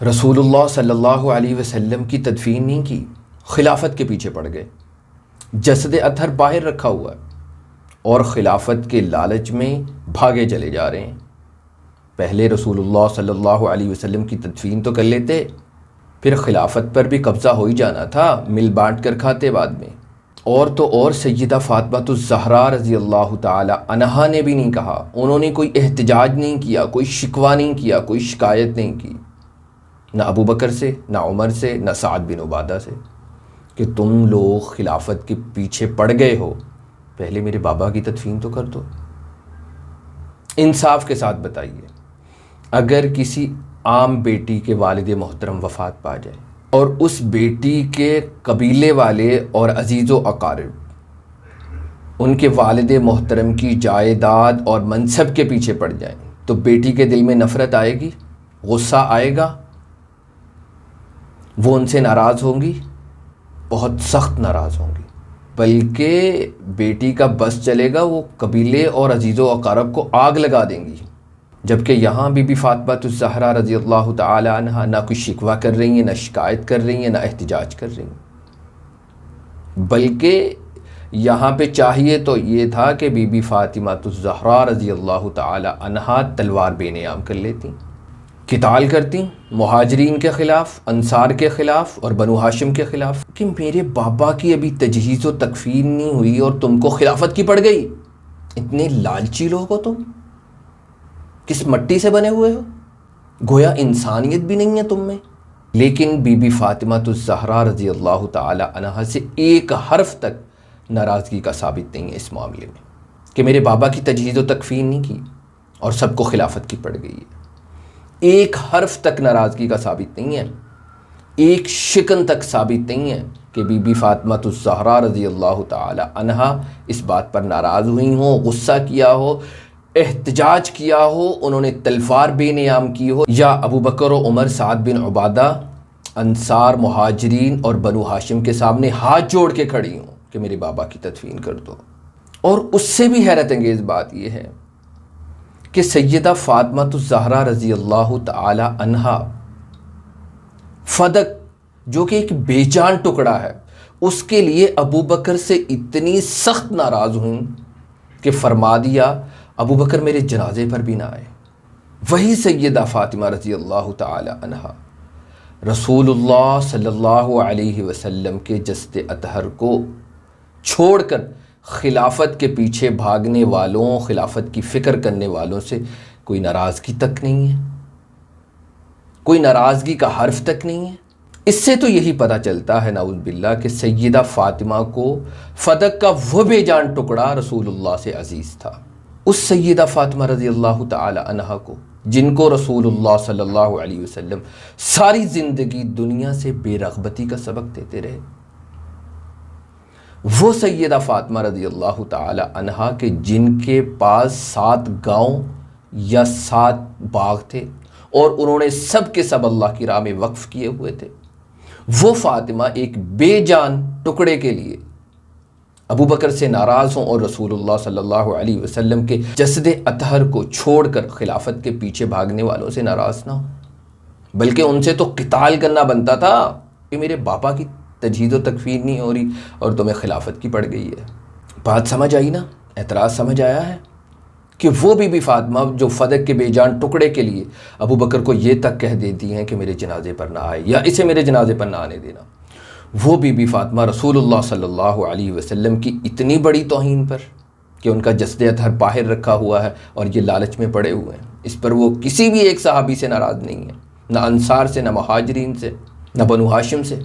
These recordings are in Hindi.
रसूलुल्लाह सल्लल्लाहु अलैहि वसल्लम की तदफीन नहीं की, खिलाफत के पीछे पड़ गए। जसद अतहर बाहर रखा हुआ है और ख़िलाफ़त के लालच में भागे चले जा रहे हैं। पहले रसूलुल्लाह सल्लल्लाहु अलैहि वसल्लम की तदफीन तो कर लेते, फिर खिलाफत पर भी कब्ज़ा हो ही जाना था, मिल बांट कर खाते बाद में। और तो और सैयदा फ़ातिमातुज़ ज़हरा रज़ी अल्लाह ताला अन्हा ने भी नहीं कहा, उन्होंने कोई एहतजाज नहीं किया, कोई शिकवा नहीं किया, कोई शिकायत नहीं की, ना अबू बकर से, ना उमर से, ना साद बिन उबादा से, कि तुम लोग खिलाफत के पीछे पड़ गए हो, पहले मेरे बाबा की तदफीन तो कर दो। इंसाफ के साथ बताइए, अगर किसी आम बेटी के वालिद मोहतरम वफ़ात पा जाए और उस बेटी के कबीले वाले और अजीज़ो अकारिब उनके वालिद मोहतरम की जायदाद और मनसब के पीछे पड़ जाएं, तो बेटी के दिल में नफ़रत आएगी, गुस्सा आएगा, वो उनसे नाराज़ होंगी, बहुत सख्त नाराज़ होंगी, बल्कि बेटी का बस चलेगा, वो कबीले और अजीज़ो अकारब को आग लगा देंगी। जबकि यहाँ बीबी फ़ातिमातुज़ ज़हरा रज़ी अल्लाह ताला अन्हा ना कुछ शिकवा कर रही हैं, ना शिकायत कर रही हैं, ना एहतिजाज कर रही हैं, बल्कि यहाँ पे चाहिए तो ये था कि बीबी फ़ातिमातुज़ ज़हरा रज़ी अल्लाह ताला अन्हा तलवार बेनियाम कर लेती, किताल करती मुहाजिरीन के ख़िलाफ़, अंसार के ख़िलाफ़ और बनु हाशिम के ख़िलाफ़, कि मेरे बाबा की अभी तजहीज़ व तकफ़ीन नहीं हुई और तुमको खिलाफत की पड़ गई। इतने लालची लोग हो तुम, किस मट्टी से बने हुए हो, गोया इंसानियत भी नहीं है तुम में। लेकिन बीबी फ़ातिमातुज़ ज़हरा रज़ी अल्लाह ताला अन्हा से एक हर्फ तक नाराज़गी का साबित नहीं है इस मामले में, कि मेरे बाबा की तजहीज़ व तकफ़ीन नहीं की और सबको खिलाफत की पड़ गई है। एक हर्फ तक नाराज़गी का साबित नहीं है, एक शिकन तक साबित नहीं है कि बीबी फ़ातिमातुज़ ज़हरा रज़ी अल्लाह ताला अन्हा इस बात पर नाराज़ हुई हो, गुस्सा किया हो, एहतजाज किया हो, उन्होंने तलवार बेनियाम की हो, या अबू बकर और उमर, साद बिन उबादा, अंसार, मुहाजिरीन और बनु हाशिम के सामने हाथ जोड़ के खड़ी हों कि मेरे बाबा की तदफीन कर दो। और उससे भी हैरत अंगेज़ बात यह है कि सैयदा फ़ातिमातुज़ ज़हरा रज़ी अल्लाह ताला अन्हा फ़दक, जो कि एक बेजान टुकड़ा है, उसके लिए अबू बकर से इतनी सख्त नाराज़ हुई कि फरमा दिया अबू बकर मेरे जनाजे पर भी ना आए। वही सैयदा फ़ातिमा रज़ी अल्लाह ताला अन्हा रसूलुल्लाह सल्लल्लाहु अलैहि वसल्लम के जस्द अतहर को छोड़कर खिलाफत के पीछे भागने वालों, खिलाफत की फ़िक्र करने वालों से कोई नाराज़गी तक नहीं है, कोई नाराज़गी का हर्फ तक नहीं है। इससे तो यही पता चलता है नाउज़ बिल्लाह कि सैयदा फ़ातिमा को फ़दक का वो बेजान टुकड़ा रसूलुल्लाह से अज़ीज़ था। उस सैयदा फ़ातिमा रज़ी अल्लाह ताला अन्हा को, जिनको रसूलुल्लाह सल्लल्लाहु अलैहि वसल्लम सारी ज़िंदगी दुनिया से बेरग़बती का सबक देते रहे, वो सैयदा फ़ातिमा रज़ी अल्लाह ताला अन्हा के जिनके पास 7 गाँव या 7 बाग थे और उन्होंने सब के सब अल्लाह की राह में वक्फ़ किए हुए थे, वो फ़ातिमा एक बेजान टुकड़े के लिए अबू बकर से नाराज़ हों और रसूलुल्लाह सल्लल्लाहु अलैहि वसल्लम के जस्द अतहर को छोड़कर खिलाफत के पीछे भागने वालों से नाराज़ ना हो, बल्कि उनसे तो क़िताल करना बनता था कि मेरे बाबा की तजहीज़ व तकफ़ीर नहीं हो रही और तुम्हें खिलाफत की पड़ गई है। बात समझ आई ना, एतराज़ समझ आया है कि वो बीबी फ़ातिमा जो फ़दक के बेजान टुकड़े के लिए अबू बकर को ये तक कह देती हैं कि मेरे जनाजे पर ना आए या इसे मेरे जनाजे पर ना आने देना, वो बीबी फ़ातिमा रसूलुल्लाह सल्लल्लाहु अलैहि वसल्लम की इतनी बड़ी तौहीन पर कि उनका जस्द अतहर बाहर रखा हुआ है और ये लालच में पड़े हुए हैं, इस पर वो किसी भी एक सहाबी से नाराज़ नहीं है, ना अंसार से, ना मुहाजिरीन से, ना बनु हाशिम से,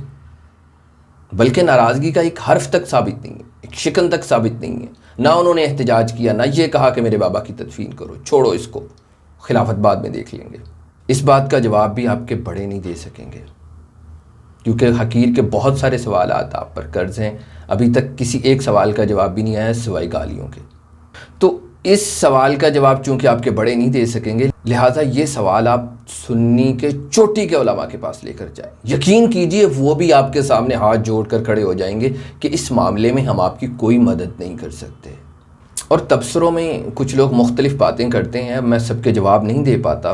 बल्कि नाराज़गी का एक हर्फ तक साबित नहीं है, एक शिकन तक साबित नहीं है। ना उन्होंने एहतजाज किया, ना ये कहा कि मेरे बाबा की तदफीन करो, छोड़ो इसको, खिलाफत बाद में देख लेंगे। इस बात का जवाब भी आपके बड़े नहीं दे सकेंगे, क्योंकि हकीर के बहुत सारे सवाल आप पर कर्ज हैं, अभी तक किसी एक सवाल का जवाब भी नहीं आया सिवाय गालियों के। तो इस सवाल का जवाब चूँकि आपके बड़े नहीं दे सकेंगे, लिहाजा ये सवाल आप सुन्नी के चोटी के उलमा के पास लेकर जाएं। यकीन कीजिए वो भी आपके सामने हाथ जोड़ कर खड़े हो जाएंगे कि इस मामले में हम आपकी कोई मदद नहीं कर सकते। और तबसरों में कुछ लोग मुख्तलिफ़ बातें करते हैं, मैं सबके जवाब नहीं दे पाता,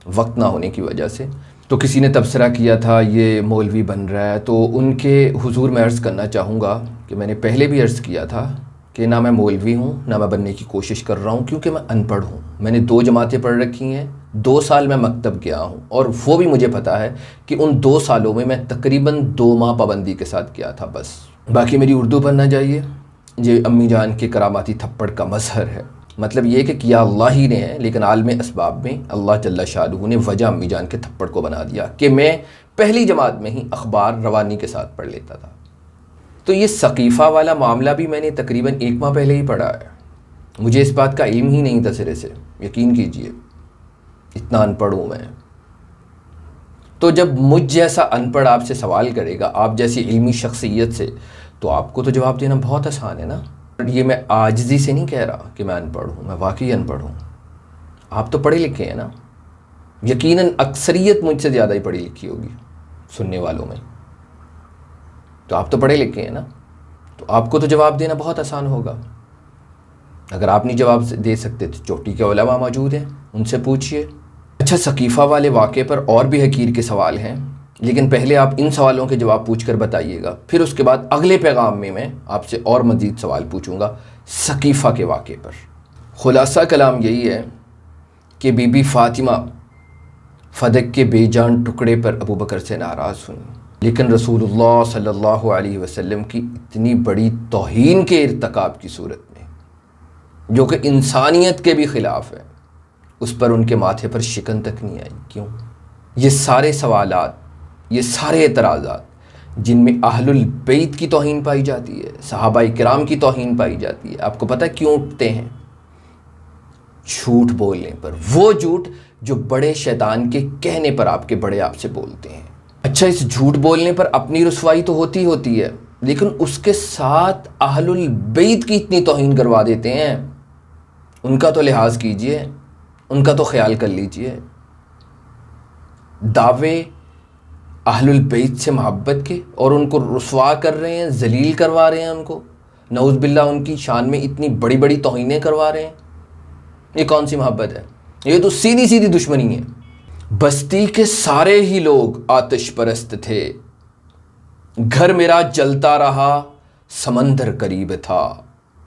वक्त ना होने की वजह से। तो किसी ने तबसरा किया था ये मौलवी बन रहा है, तो उनके हुजूर मैं अर्ज़ करना चाहूँगा कि मैंने पहले भी अर्ज़ किया था कि ना मैं मौलवी हूँ ना मैं बनने की कोशिश कर रहा हूँ, क्योंकि मैं अनपढ़ हूँ। मैंने 2 जमातें पढ़ रखी हैं, 2 साल मैं मकतब गया हूँ, और वो भी मुझे पता है कि उन 2 सालों में मैं तकरीबन 2 माह पाबंदी के साथ गया था बस। बाकी मेरी उर्दू बनना चाहिए। ये अम्मी जान के करामाती थप्पड़ का मजहर है। मतलब ये कि किया अल्लाह ही ने है, लेकिन आलम असबाब में अल्लाह जल्ला शानुहु ने वजह अम्मी जान के थप्पड़ को बना दिया कि मैं पहली जमात में ही अखबार रवानी के साथ पढ़ लेता था। तो ये सकीफ़ा वाला मामला भी मैंने तकरीबन 1 माह पहले ही पढ़ा है। मुझे इस बात का इल्म ही नहीं था सिरे से, यकीन कीजिए, इतना अनपढ़ हूँ मैं। तो जब मुझ जैसा अनपढ़ आपसे सवाल करेगा, आप जैसी इल्मी शख्सियत से, तो आपको तो जवाब देना बहुत आसान है ना। ये मैं आजिज़ी से नहीं कह रहा कि मैं अनपढ़ हूँ, मैं वाकई अनपढ़ हूँ। आप तो पढ़े लिखे हैं ना, यकीनन अक्सरियत मुझसे ज़्यादा ही पढ़ी लिखी होगी सुनने वालों में। तो आप तो पढ़े लिखे हैं ना, तो आपको तो जवाब देना बहुत आसान होगा। अगर आप नहीं जवाब दे सकते तो चोटी के उलमा मौजूद हैं, उनसे पूछिए। अच्छा, सकीफ़ा वाले वाक़े पर और भी हकीर के सवाल हैं, लेकिन पहले आप इन सवालों के जवाब पूछ कर बताइएगा, फिर उसके बाद अगले पैगाम में मैं आपसे और मज़ीद सवाल पूछूंगा सकीफ़ा के वाक़े पर। खुलासा कलाम यही है कि बीबी फ़ातिमा फ़दक के बेजान टुकड़े पर अबू बकर से नाराज़ हुई, लेकिन रसूलुल्लाह सल्लल्लाहु अलैहि वसल्लम की इतनी बड़ी तौहीन के इर्तिकाब की सूरत में, जो कि इंसानियत के भी ख़िलाफ़ है, उस पर उनके माथे पर शिकन तक नहीं आई। क्यों? ये सारे सवालात, ये सारे एतराज़ात जिनमें अहलुल बैत की तौहीन पाई जाती है, सहाबाए किराम की तौहीन पाई जाती है, आपको पता है क्यों उठते हैं? झूठ बोलने पर। वो झूठ जो बड़े शैतान के कहने पर आपके बड़े आपसे बोलते हैं। अच्छा, इस झूठ बोलने पर अपनी रुसवाई तो होती है, लेकिन उसके साथ अहलुल बैत की इतनी तौहीन करवा देते हैं। उनका तो लिहाज कीजिए, उनका तो ख्याल कर लीजिए। दावे अहलुल बैत से मोहब्बत के, और उनको रुसवा कर रहे हैं, जलील करवा रहे हैं उनको, नऊज़ बिल्लाह उनकी शान में इतनी बड़ी बड़ी तौहीनें करवा रहे हैं। ये कौन सी मोहब्बत है? ये तो सीधी सीधी दुश्मनी है। बस्ती के सारे ही लोग आतिश परस्त थे, घर मेरा जलता रहा, समंदर करीब था।